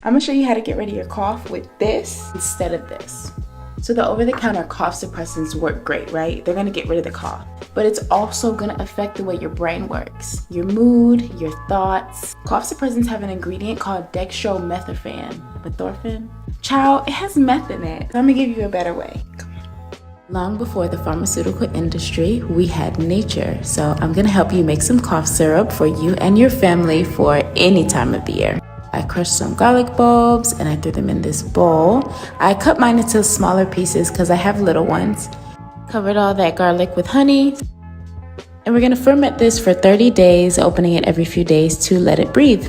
I'm gonna show you how to get rid of your cough with this instead of this. So the over-the-counter cough suppressants work great, right? They're gonna get rid of the cough, but it's also gonna affect the way your brain works, your mood, your thoughts. Cough suppressants have an ingredient called dextromethorphan. Child, it has meth in it. So I'm gonna give you a better way. Long before the pharmaceutical industry, we had nature. So I'm gonna help you make some cough syrup for you and your family for any time of the year. I crushed some garlic bulbs and I threw them in this bowl. I cut mine into smaller pieces because I have little ones. Covered all that garlic with honey. And we're gonna ferment this for 30 days, opening it every few days to let it breathe.